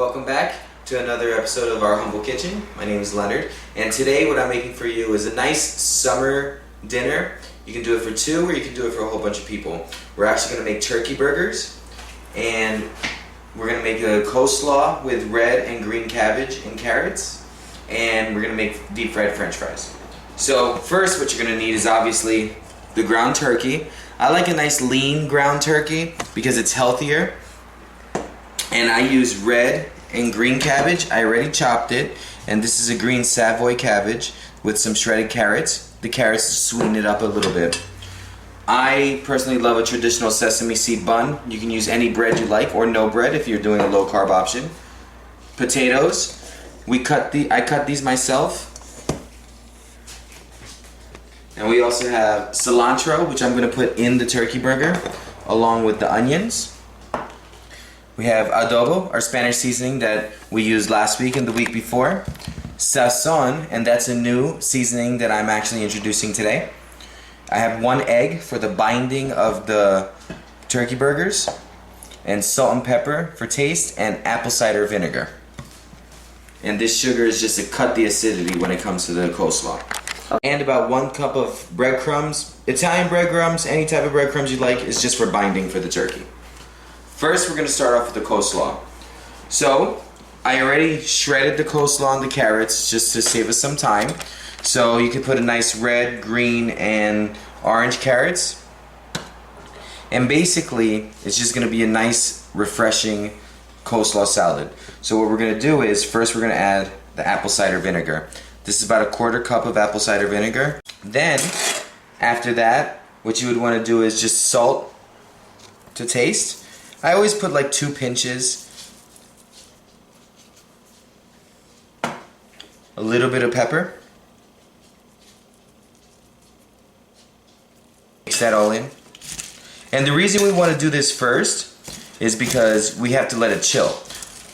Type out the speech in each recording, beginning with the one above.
Welcome back to another episode of Our Humble Kitchen. My name is Leonard, and today what I'm making for you is a nice summer dinner. You can do it for two or you can do it for a whole bunch of people. We're actually going to make turkey burgers, and we're going to make a coleslaw with red and green cabbage and carrots, and we're going to make deep fried french fries. So first what you're going to need is obviously the ground turkey. I like a nice lean ground turkey because it's healthier. And I use red and green cabbage. I already chopped it. And this is a green Savoy cabbage with some shredded carrots. The carrots sweeten it up a little bit. I personally love a traditional sesame seed bun. You can use any bread you like or no bread if you're doing a low carb option. Potatoes. I cut these myself. And we also have cilantro, which I'm going to put in the turkey burger along with the onions. We have adobo, our Spanish seasoning that we used last week and the week before. Sazon, and that's a new seasoning that I'm actually introducing today. I have 1 egg for the binding of the turkey burgers, and salt and pepper for taste, and apple cider vinegar. And this sugar is just to cut the acidity when it comes to the coleslaw. And about 1 cup of breadcrumbs. Italian breadcrumbs, any type of breadcrumbs you like, is just for binding for the turkey. First, we're going to start off with the coleslaw. So, I already shredded the coleslaw and the carrots just to save us some time. So, you can put a nice red, green, and orange carrots. And basically, it's just going to be a nice, refreshing coleslaw salad. So, what we're going to do is, first we're going to add the apple cider vinegar. This is about a 1/4 cup of apple cider vinegar. Then, after that, what you would want to do is just salt to taste. I always put like 2 pinches. A little bit of pepper. Mix that all in. And the reason we want to do this first is because we have to let it chill.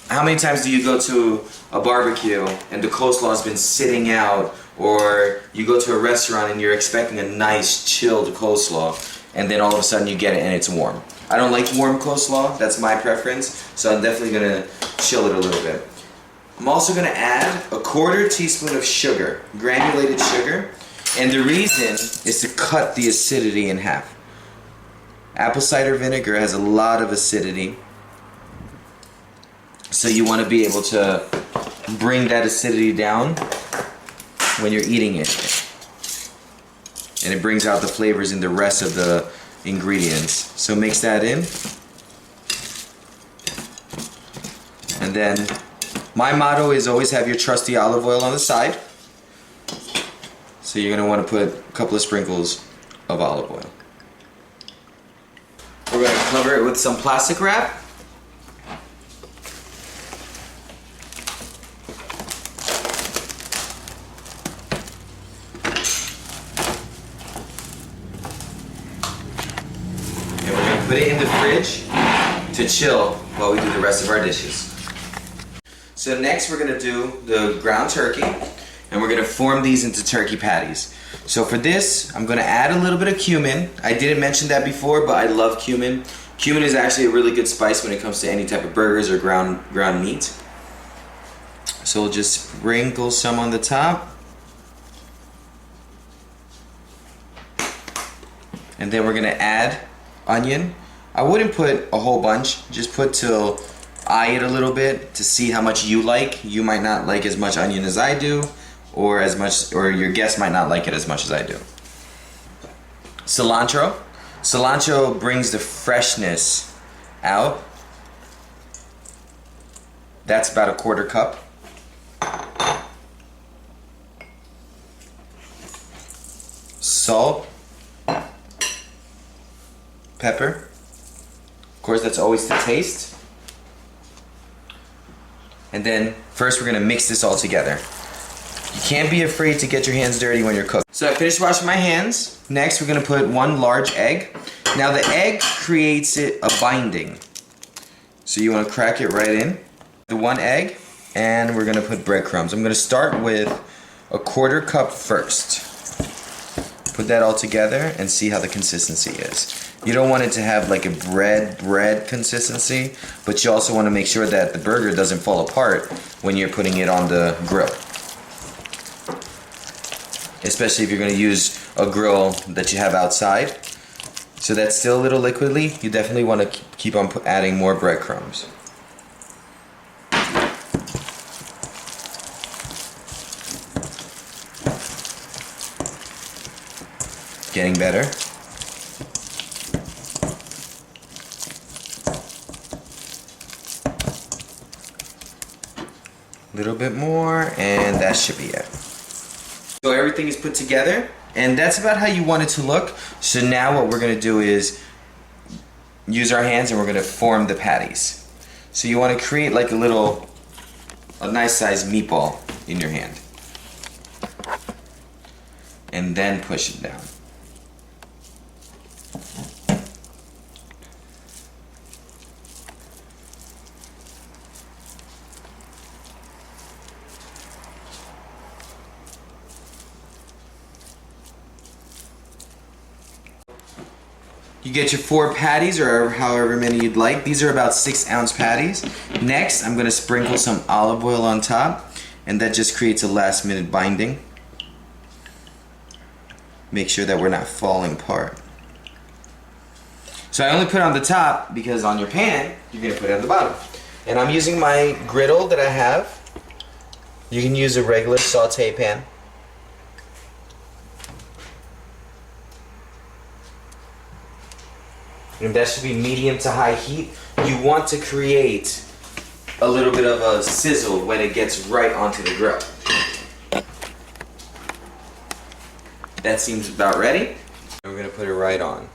How many times do you go to a barbecue and the coleslaw has been sitting out, or you go to a restaurant and you're expecting a nice chilled coleslaw, and then all of a sudden you get it and it's warm? I don't like warm coleslaw, that's my preference, so I'm definitely going to chill it a little bit. I'm also going to add a 1/4 teaspoon of sugar, granulated sugar, and the reason is to cut the acidity in half. Apple cider vinegar has a lot of acidity, so you want to be able to bring that acidity down when you're eating it. And it brings out the flavors in the rest of the ingredients. So mix that in. And then my motto is always have your trusty olive oil on the side. So you're going to want to put a couple of sprinkles of olive oil. We're going to cover it with some plastic wrap. Put it in the fridge to chill while we do the rest of our dishes. So next we're going to do the ground turkey, and we're going to form these into turkey patties. So for this, I'm going to add a little bit of cumin. I didn't mention that before, but I love cumin. Cumin is actually a really good spice when it comes to any type of burgers or ground meat. So we'll just sprinkle some on the top. And then we're going to add onion. I wouldn't put a whole bunch, just put till eye it a little bit to see how much you like. You might not like as much onion as I do, or your guest might not like it as much as I do. Cilantro. Cilantro brings the freshness out. That's about a 1/4 cup. Salt. Pepper. Of course, that's always to taste. And then first we're going to mix this all together. You can't be afraid to get your hands dirty when you're cooking. So I finished washing my hands. Next we're going to put 1 large egg. Now the egg creates a binding. So you want to crack it right in. The 1 egg, and we're going to put breadcrumbs. I'm going to start with a 1/4 cup first. Put that all together and see how the consistency is. You don't want it to have like a bread consistency, but you also want to make sure that the burger doesn't fall apart when you're putting it on the grill. Especially if you're going to use a grill that you have outside. So that's still a little liquidy. You definitely want to keep on adding more breadcrumbs. Getting better. A little bit more, and that should be it. So everything is put together, and that's about how you want it to look. So now what we're going to do is use our hands and we're going to form the patties. So you want to create like a nice sized meatball in your hand. And then push it down. You get your 4 patties, or however many you'd like. These are about 6-ounce patties. Next, I'm going to sprinkle some olive oil on top, and that just creates a last-minute binding. Make sure that we're not falling apart. So I only put it on the top because on your pan, you're going to put it on the bottom. And I'm using my griddle that I have. You can use a regular saute pan. And that should be medium to high heat. You want to create a little bit of a sizzle when it gets right onto the grill. That seems about ready. And we're going to put it right on.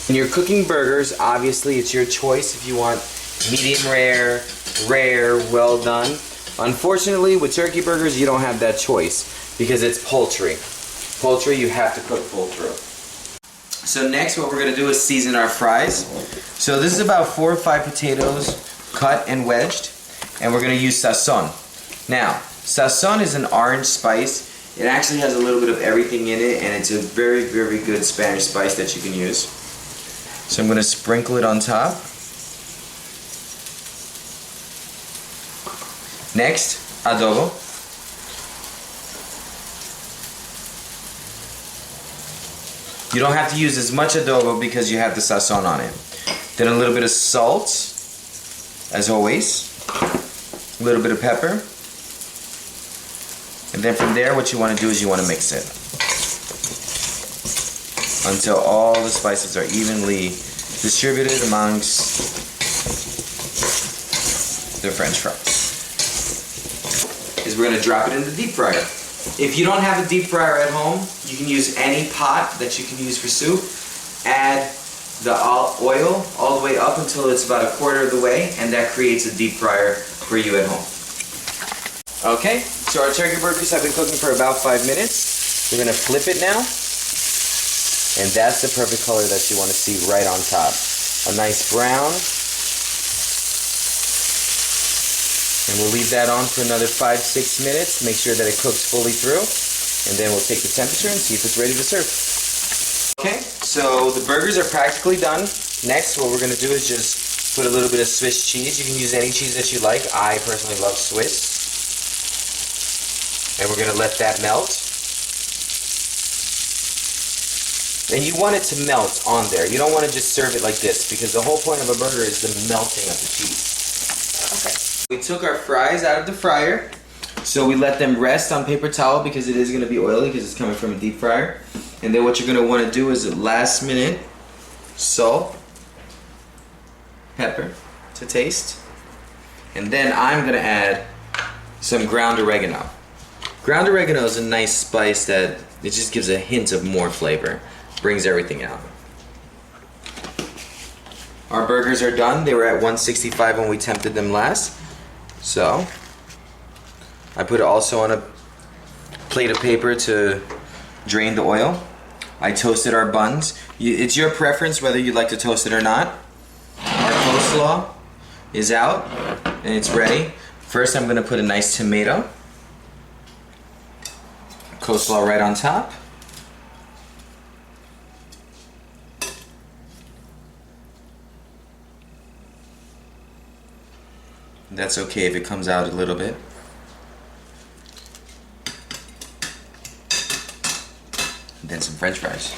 When you're cooking burgers, obviously it's your choice if you want medium rare, well done. Unfortunately, with turkey burgers, you don't have that choice because it's poultry. Poultry, you have to cook full through. So next, what we're going to do is season our fries. So this is about 4 or 5 potatoes cut and wedged, and we're going to use sazon. Now, sazon is an orange spice. It actually has a little bit of everything in it, and it's a very, very good Spanish spice that you can use. So I'm going to sprinkle it on top. Next, adobo. You don't have to use as much adobo because you have the sazon on it. Then a little bit of salt, as always. A little bit of pepper. And then from there, what you want to do is you want to mix it until all the spices are evenly distributed amongst the French fries. Is we're going to drop it in the deep fryer. If you don't have a deep fryer at home, you can use any pot that you can use for soup. Add the oil all the way up until it's about 1/4 of the way, and that creates a deep fryer for you at home. Okay, so our turkey burgers have been cooking for about 5 minutes. We're going to flip it now. And that's the perfect color that you want to see right on top. A nice brown. And we'll leave that on for another 5-6 minutes. Make sure that it cooks fully through. And then we'll take the temperature and see if it's ready to serve. Okay, so the burgers are practically done. Next, what we're going to do is just put a little bit of Swiss cheese. You can use any cheese that you like. I personally love Swiss. And we're going to let that melt. And you want it to melt on there. You don't want to just serve it like this because the whole point of a burger is the melting of the cheese. Okay. We took our fries out of the fryer. So we let them rest on paper towel because it is going to be oily because it's coming from a deep fryer. And then what you're going to want to do is at last minute salt, pepper to taste. And then I'm going to add some ground oregano. Ground oregano is a nice spice that it just gives a hint of more flavor. Brings everything out. Our burgers are done. They were at 165 when we tempted them last. So I put it also on a plate of paper to drain the oil. I toasted our buns. It's your preference whether you'd like to toast it or not. Our coleslaw is out and it's ready. First I'm gonna put a nice tomato. Coleslaw right on top. That's okay if it comes out a little bit. And then some French fries.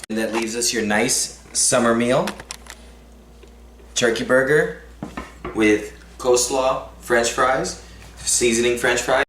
And that leaves us your nice summer meal. Turkey burger with coleslaw, French fries, seasoning French fries.